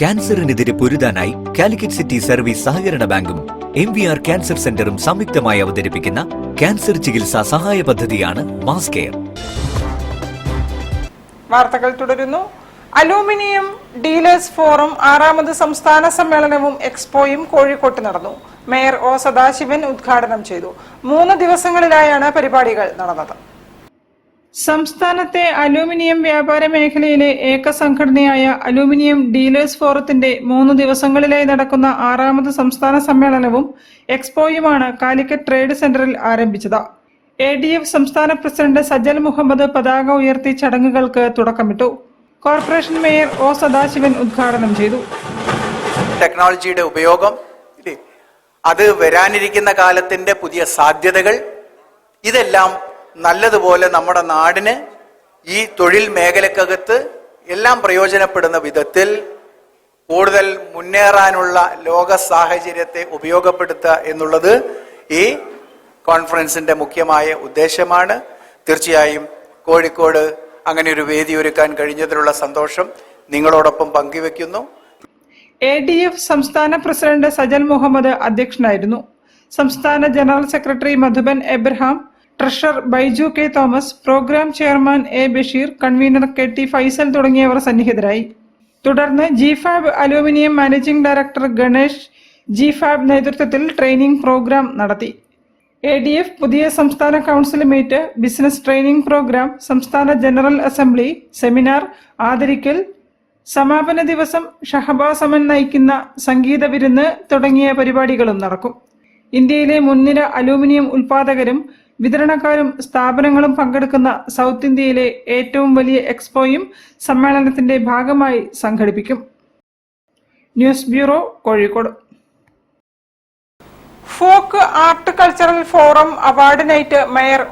ക്യാൻസറിനെതിരെ പൊരുതാനായി Calicut city service സഹകരണ ബാങ്കും MVR cancer സെന്ററും സംയുക്തമായി അവതരിപ്പിക്കുന്ന ക്യാൻസർ ചികിത്സാ സഹായ പദ്ധതിയാണ് മാസ് കെയർ. വാർത്തകൾ തുടരുന്നു. അലൂമിനിയം ഡീലേഴ്സ് ഫോറം 6ാമത് സംസ്ഥാന സമ്മേളനവും എക്സ്പോയും കോഴിക്കോട്ട് നടന്നു. മേയർ ഒ സദാശിവൻ ഉദ്ഘാടനം ചെയ്തു. 3 ദിവസങ്ങളിലായാണ് പരിപാടികൾ നടന്നത്. സംസ്ഥാനത്തെ അലൂമിനിയം വ്യാപാര മേഖലയിലെ ഏക സംഘടനയായ അലൂമിനിയം ഡീലേഴ്സ് ഫോറത്തിന്റെ 3 ദിവസങ്ങളിലായി നടക്കുന്ന 6ാമത് സംസ്ഥാന സമ്മേളനവും എക്സ്പോയുമാണ് കാലിക്കറ്റ് ട്രേഡ് സെന്ററിൽ ആരംഭിച്ചത്. ADF സംസ്ഥാന പ്രസിഡന്റ് സജൽ മുഹമ്മദ് പതാക ഉയർത്തി ചടങ്ങുകൾക്ക് തുടക്കമിട്ടു. കോർപ്പറേഷൻ മേയർ ഒ സദാശിവൻ ഉദ്ഘാടനം ചെയ്തു. ടെക്നോളജിയുടെ ഉപയോഗം, അത് വരാനിരിക്കുന്ന കാലത്തിന്റെ പുതിയ സാധ്യതകൾ, ഇതെല്ലാം നല്ലതുപോലെ നമ്മുടെ നാടിന് ഈ തൊഴിൽ മേഖലക്കകത്ത് എല്ലാം പ്രയോജനപ്പെടുന്ന വിധത്തിൽ കൂടുതൽ മുന്നേറാനുള്ള ലോക സാഹചര്യത്തെ ഉപയോഗപ്പെടുത്തുക എന്നുള്ളത് ഈ കോൺഫറൻസിന്റെ മുഖ്യമായ ഉദ്ദേശമാണ്. തീർച്ചയായും കോഴിക്കോട് അങ്ങനെ ഒരു വേദി ഒരുക്കാൻ കഴിഞ്ഞതിലുള്ള സന്തോഷം നിങ്ങളോടൊപ്പം പങ്കുവെക്കുന്നു. ADF സംസ്ഥാന പ്രസിഡന്റ് സജൽ മുഹമ്മദ് അധ്യക്ഷനായിരുന്നു. സംസ്ഥാന general secretary Madhuban Abraham, treasurer Baiju K Thomas, programme chairman A Basheer, convener KT Faisal തുടങ്ങിയവർ സന്നിഹിതരായി. തുടർന്ന് GFAB aluminium managing director Ganesh GFAB നേതൃത്വത്തിൽ ട്രെയിനിംഗ് പ്രോഗ്രാം നടത്തി. ADF പുതിയ സംസ്ഥാന council meet, business training programme, സംസ്ഥാന ജനറൽ അസംബ്ലി, സെമിനാർ, ആദരിക്കൽ, സമാപന ദിവസം, ഷഹബാസ് അമൻ നയിക്കുന്ന സംഗീത വിരുന്ന് തുടങ്ങിയ പരിപാടികളും നടക്കും. ഇന്ത്യയിലെ മുൻനിര അലൂമിനിയം ഉൽപാദകരും വിതരണക്കാരും സ്ഥാപനങ്ങളും പങ്കെടുക്കുന്ന സൗത്ത് ഇന്ത്യയിലെ ഏറ്റവും വലിയ എക്സ്പോയും സമ്മേളനത്തിന്റെ ഭാഗമായി സംഘടിപ്പിക്കും. News bureau, Kozhikode. Folk art cultural forum award night mayor